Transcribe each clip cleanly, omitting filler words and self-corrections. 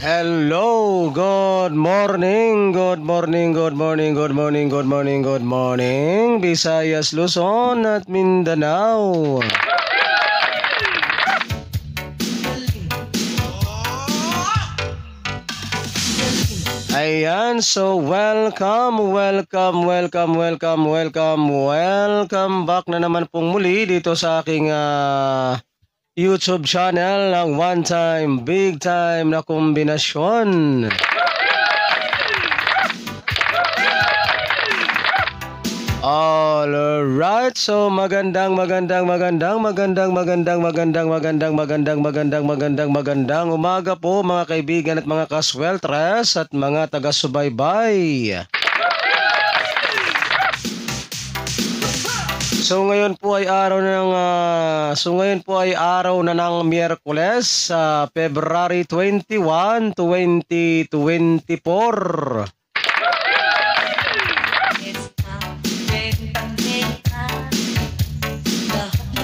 Hello, good morning, good morning, good morning, good morning, good morning, good morning, Visayas, Luzon at Mindanao. Ayan, so welcome back na naman pong muli dito sa aking YouTube channel ng One Time, Big Time na kombinasyon. Alright, so magandang umaga po mga kaibigan at mga kasweltres at mga taga-subaybay. So ngayon po ay araw na ng Miyerkules, February 21, 2024.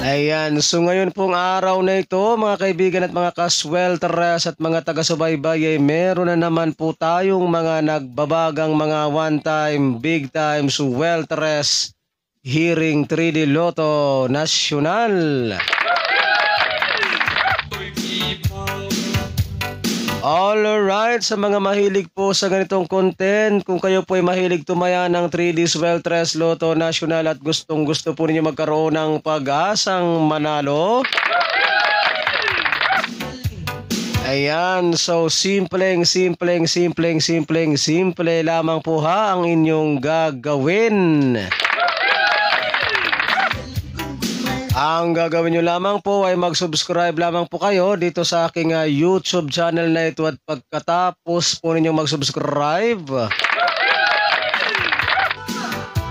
Ayan, so ngayon pong araw na ito mga kaibigan at mga kaswelteres at mga taga-subaybay ay meron na naman po tayong mga nagbabagang mga one-time, big-time, swelteres hearing 3D Lotto National. Alright, sa mga mahilig po sa ganitong content, kung kayo po ay mahilig tumaya ng 3D Swelteres Lotto National at gustong gusto po ninyo magkaroon ng pag-asang manalo, ayan, so simple lamang po ha ang inyong gagawin. Ang gagawin nyo lamang po ay mag-subscribe lamang po kayo dito sa aking YouTube channel na ito at pagkatapos po ninyong mag-subscribe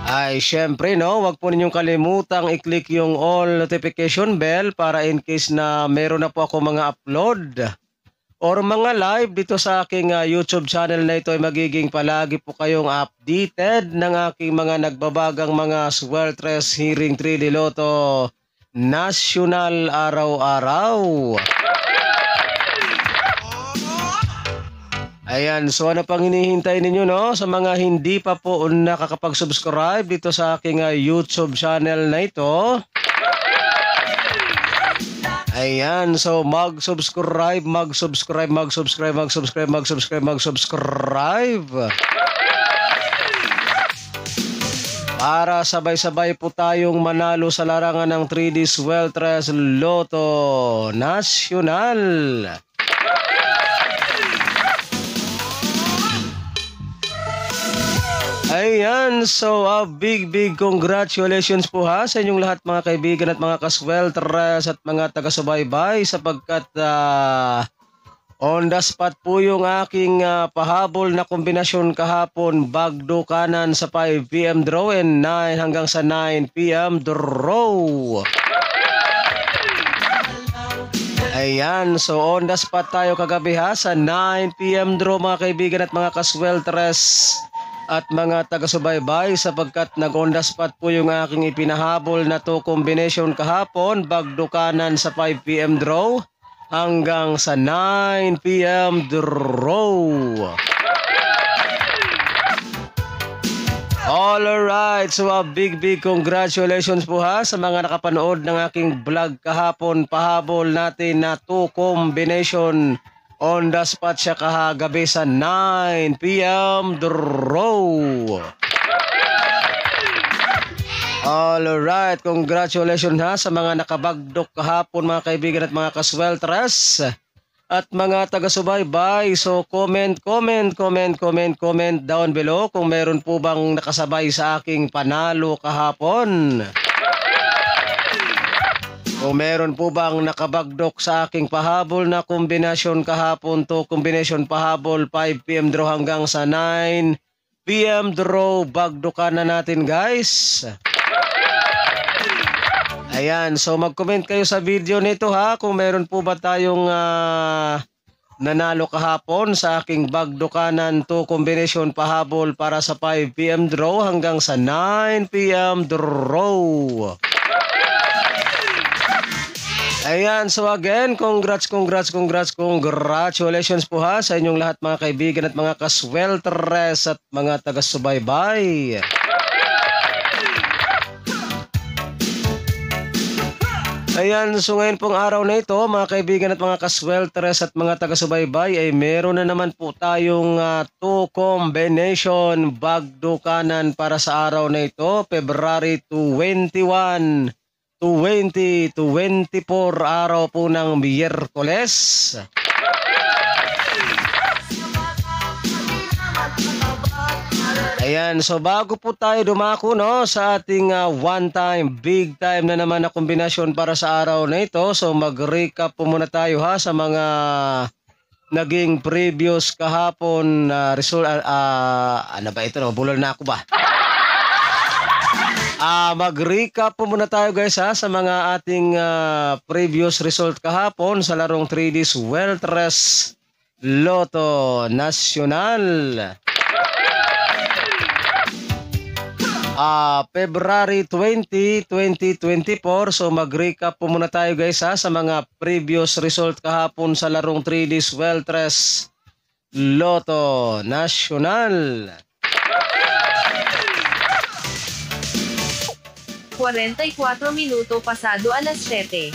ay syempre wag po ninyong kalimutang i-click yung all notification bell para in case na meron na po ako mga upload or mga live dito sa aking YouTube channel na ito ay magiging palagi po kayong updated ng aking mga nagbabagang mga swelteres hearing 3D Lotto National araw-araw. Ayan, so ano pang hinihintay ninyo sa mga hindi pa po nakakapag-subscribe dito sa aking YouTube channel na ito? Ayan, so mag-subscribe para sabay-sabay po tayong manalo sa larangan ng 3D Swelteres Lotto National. Ayan, so big congratulations po ha sa inyong lahat mga kaibigan at mga kaswelteres at mga taga-subaybay sapagkat on the spot po yung aking pahabol na kombinasyon kahapon, bagdo kanan sa 5 PM draw and 9 hanggang sa 9 PM draw. Ayan, so on the spot tayo kagabi ha sa 9 PM draw mga kaibigan at mga kaswelteres at mga taga-subaybay sapagkat nag-on the spot po yung aking ipinahabol na to combination kahapon, bagdo kanan sa 5 PM draw hanggang sa 9 PM draw. Alright, so big congratulations po ha sa mga nakapanood ng aking vlog kahapon. Pahabol natin na 2 combination on the spot siya kahagabi sa 9 PM draw. Alright, congratulations ha sa mga nakabagdok kahapon mga kaibigan at mga kaswelteres at mga taga-subaybay. So comment down below kung meron po bang nakasabay sa aking panalo kahapon. Kung meron po bang nakabagdok sa aking pahabol na kombinasyon kahapon to combination pahabol 5 PM draw hanggang sa 9 PM draw, bagdokan na natin guys. Ayan, so mag-comment kayo sa video nito ha kung meron po ba tayong nanalo kahapon sa aking bagdokanan to combination pahabol para sa 5 PM draw hanggang sa 9 PM draw. Ayan, so again, congratulations po ha sa inyong lahat mga kaibigan at mga kasweltres at mga taga-subaybay. Ayan, so ngayon pong araw na ito mga kaibigan at mga kasweltres at mga taga-subaybay ay meron na naman po tayong 2 combination bagdukanan para sa araw na ito, February 21, 2024, araw po ng Miyerkules. Ayan, so bago po tayo dumako sa ating one time, big time na naman na kombinasyon para sa araw na ito. So mag-recap po muna tayo ha sa mga naging previous kahapon result. Ano ba ito? Bulol na ako ba? Mag-recap po muna tayo guys ha sa mga ating previous result kahapon sa larong 3Ds Weltres Lotto Nacional. February 20, 2024. So mag-recap po muna tayo guys ha sa mga previous result kahapon sa larong 3Ds Weltres Lotto Nacional. 44 minuto pasado alas 7.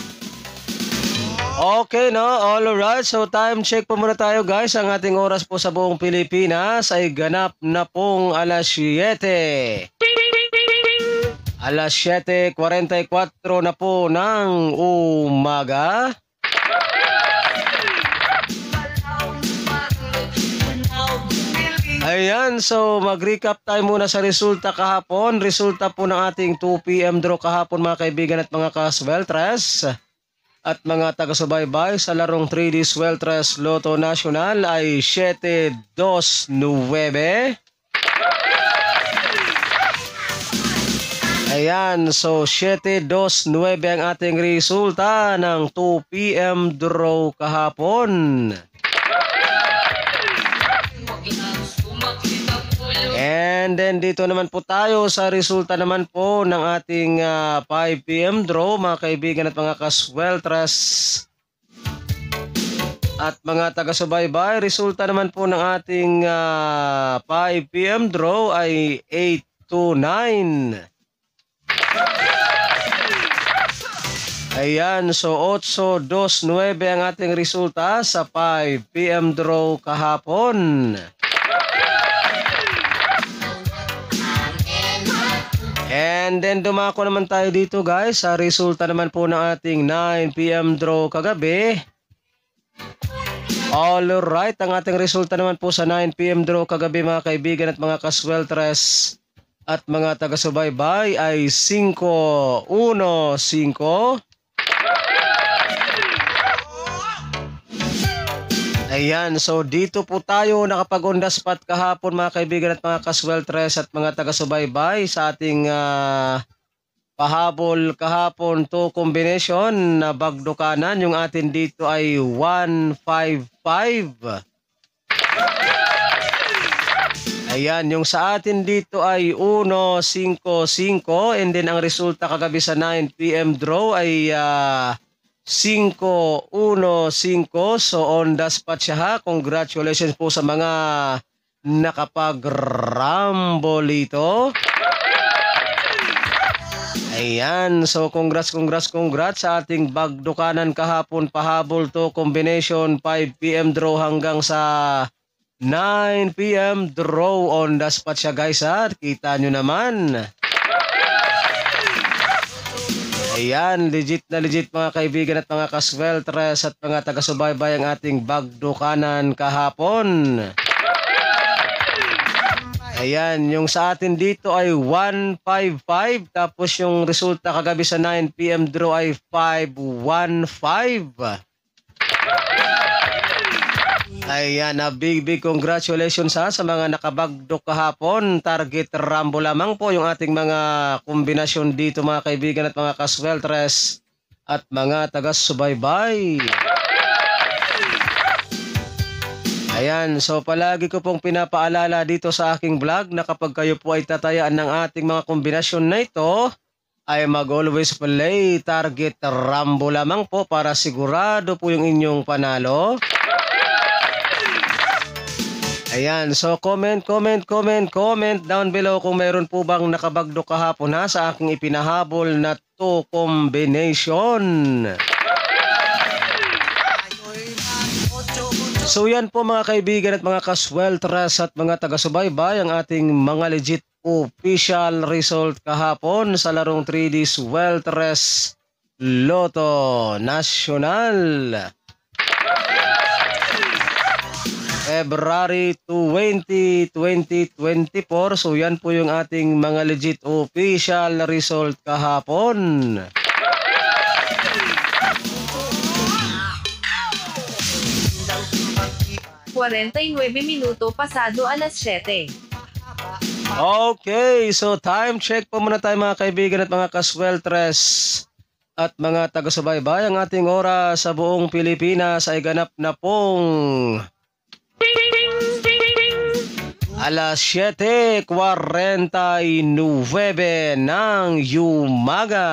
Okay alright. So time check po muna tayo guys. Ang ating oras po sa buong Pilipinas ay ganap na pong alas 7. Alas 7:44 na po ng umaga. Ayan, so mag-recap tayo muna sa resulta kahapon. Resulta po ng ating 2 PM draw kahapon mga kaibigan at mga kasweltres at mga taga-subaybay sa larong 3Ds Weltres Lotto Nacional ay 729. Ayan, so 729 ang ating resulta ng 2 PM draw kahapon. And then dito naman po tayo sa resulta naman po ng ating 5 PM draw mga kaibigan at mga kasweltres at mga taga-subaybay. Resulta naman po ng ating 5 PM draw ay 829. Ayan, so 829 ang ating resulta sa 5 PM draw kahapon. And then dumako naman tayo dito guys sa resulta naman po ng ating 9 PM draw kagabi. Alright, ang ating resulta naman po sa 9 PM draw kagabi mga kaibigan at mga kasweltres at mga taga-subaybay ay 515. Ayan, so dito po tayo nakapag-on the spot kahapon mga kaibigan at mga kasweltres at mga taga-subaybay sa ating pahabol kahapon to combination na bagdukanan. Yung atin dito ay 155. Ayan, yung sa atin dito ay 155 and then ang resulta kagabi sa 9 PM draw ay 515. So on the spot siya ha. Congratulations po sa mga nakapag-rumble ito. Ayan, so congrats sa ating bagdukanan kahapon pahabol to combination 5 PM draw hanggang sa 9 PM draw. On the spot siya guys ha. Kita nyo naman. Ayan, legit na legit mga kaibigan at mga kasweltres at mga taga-subaybay ang ating bagdukanan kahapon. Ayan, yung sa atin dito ay 155 tapos yung resulta kagabi sa 9 PM draw ay 515. Ayan, big congratulations sa mga nakabagdok kahapon. Target rambo lamang po yung ating mga kombinasyon dito mga kaibigan at mga kasweltres at mga taga-subaybay. Ayan, so palagi ko pong pinapaalala dito sa aking vlog na kapag kayo po ay tatayaan ng ating mga kombinasyon na ito, ay mag-always play target Rambo lamang po para sigurado po yung inyong panalo. Ayan, so comment down below kung meron po bang nakabagdo kahapon ha sa aking ipinahabol na 2 combination. So yan po mga kaibigan at mga kasweltras at mga taga-subaybay ang ating mga legit official result kahapon sa larong 3D Sweltres Lotto National. February 20, 2024. So yan po yung ating mga legit official result kahapon. minuto pasado alas 7. Okay, so time check po muna tayo mga kaibigan at mga kasweltres at mga taga-subaybay. Ang ating oras sa buong Pilipinas ay ganap na pong alas 7:49 ng umaga.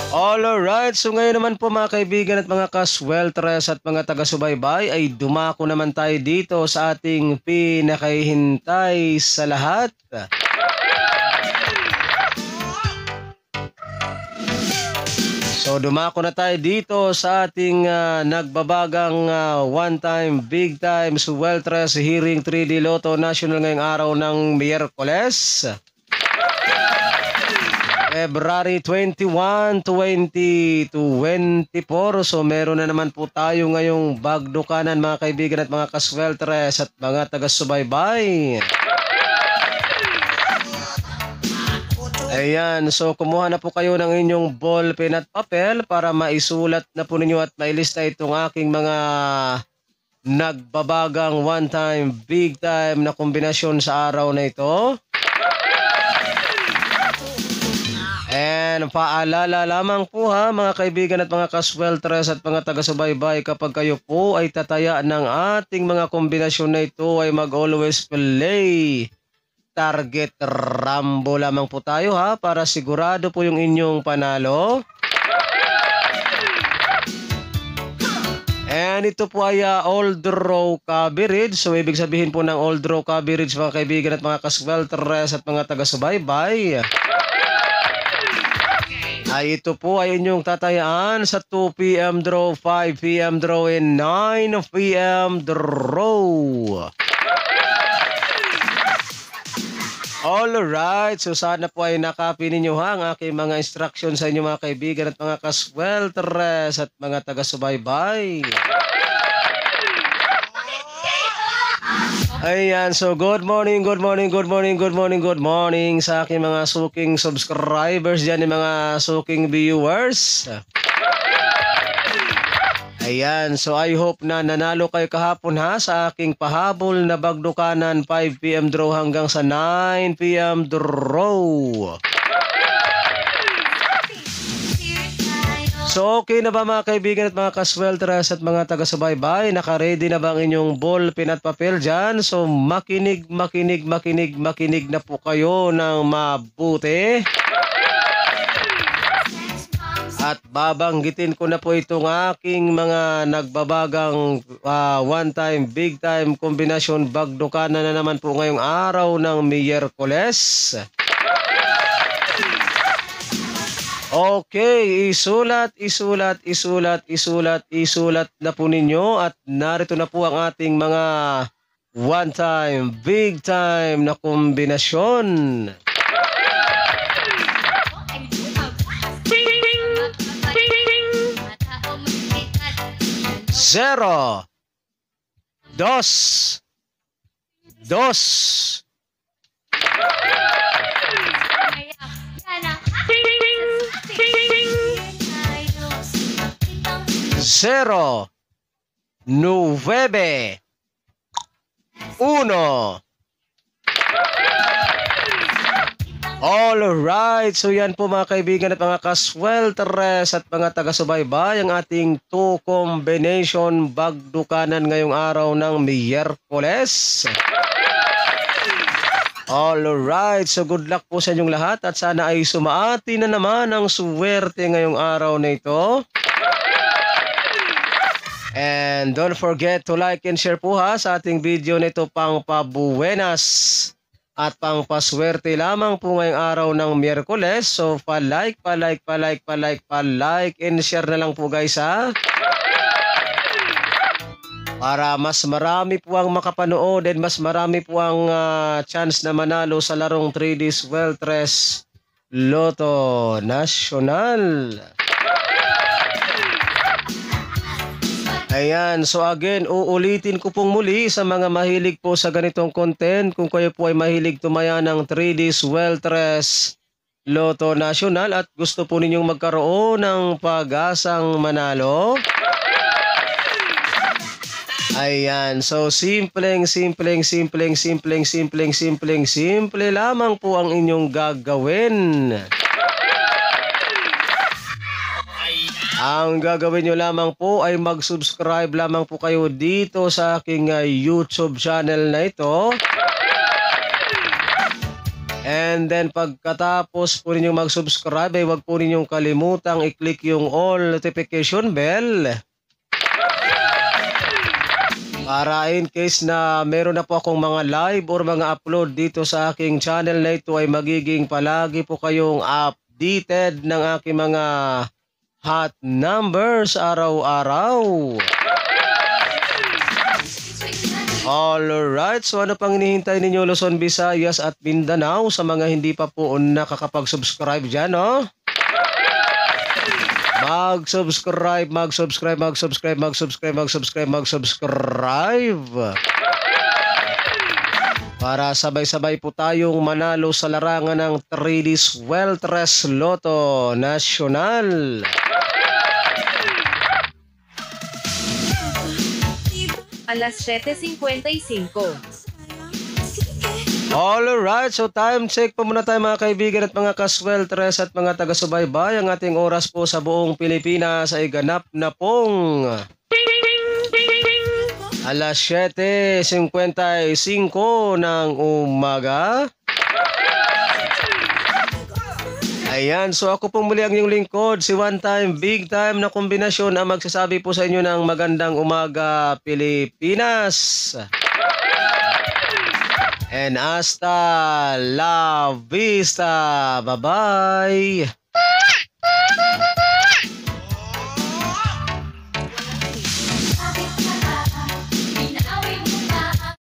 Alright, so ngayon naman po mga kaibigan at mga kasweltres at mga taga-subaybay ay dumako naman tayo dito sa ating pinakahihintay sa lahat. So dumako na tayo dito sa ating nagbabagang one time, big time Sweltres Hearing 3D Lotto National ngayong araw ng Miyerkules. February 21, 2024. So meron na naman po tayo ngayong bagdukanan mga kaibigan at mga kasweltres at mga taga-subaybay. Ayan, so kumuha na po kayo ng inyong ballpen at papel para maisulat na po ninyo at mailista itong aking mga nagbabagang one time, big time na kombinasyon sa araw na ito. And paalala lamang po ha mga kaibigan at mga kasweltres at mga taga-subaybay, kapag kayo po ay tataya ng ating mga kombinasyon na ito ay mag-always play target Rambo lamang po tayo ha para sigurado po yung inyong panalo. And ito po ay all draw coverage. So ibig sabihin po ng all draw coverage mga kaibigan at mga kasweltres at mga taga-subaybay ay ito po ay inyong tatayaan sa 2 PM draw, 5 PM draw, and 9 PM draw. Alright, so sana po ay nakapin ninyo ha ang aking mga instruction sa inyo mga kaibigan at mga kasweltres at mga taga-subaybay. Ayan, so good morning sa aking mga suking subscribers dyan, yung mga suking viewers. Ayan, so I hope na nanalo kayo kahapon ha sa aking pahabol na bagdukanan 5 PM draw hanggang sa 9 PM draw. So okay na ba mga kaibigan at mga kasweltres at mga taga-subaybay? Naka-ready na ba ang inyong ballpen at papel dyan? So makinig na po kayo ng mabuti. At babanggitin ko na po itong aking mga nagbabagang one time, big time kombinasyon bagdukanan na naman po ngayong araw ng Miyerkules. Okay, isulat na po ninyo at narito na po ang ating mga one time, big time na kombinasyon. Zero, dos, zero, nueve, uno. Alright, so yan po mga kaibigan at mga kasweltres at mga taga-subaybay ang ating 2 combination bagdukanan ngayong araw ng Miyerkules. Alright, so good luck po sa inyong lahat at sana ay sumaati na naman ang swerte ngayong araw na ito. And don't forget to like and share po ha sa ating video na ito, pang pabuenas at pang paswerte lamang po ngayong araw ng Miyerkules. So pa-like and share na lang po guys ha. Para mas marami po ang makapanood and mas marami po ang chance na manalo sa larong 3D Sweltres Lotto National. Ayan, so again, uulitin ko pong muli sa mga mahilig po sa ganitong content. Kung kayo po ay mahilig tumaya ng 3D Sweltres Lotto National at gusto po ninyong magkaroon ng pag-asang manalo. Ayan, so simple lamang po ang inyong gagawin. Ang gagawin nyo lamang po ay mag-subscribe lamang po kayo dito sa aking YouTube channel na ito. And then pagkatapos po ninyong mag-subscribe ay huwag po ninyong kalimutang i-click yung all notification bell. Para in case na meron na po akong mga live or mga upload dito sa aking channel na ito ay magiging palagi po kayong updated ng aking mga hot numbers araw-araw. Alright, so ano pang hinihintay ninyo Luzon, Visayas at Mindanao sa mga hindi pa po nakakapag-subscribe dyan, no? Mag-subscribe para sabay-sabay po tayong manalo sa larangan ng 3D Sweltres Lotto National. Alas 7:55. Alright, so time check po muna tayo mga kaibigan at mga kasweltres at mga taga-subaybay. Ang ating oras po sa buong Pilipinas ay ganap na pong alas 7:55 ng umaga. Ayan, so ako pong muli ang inyong lingkod, si One Time Big Time na kombinasyon ang magsasabi po sa inyo ng magandang umaga Pilipinas. And hasta la vista. Bye-bye.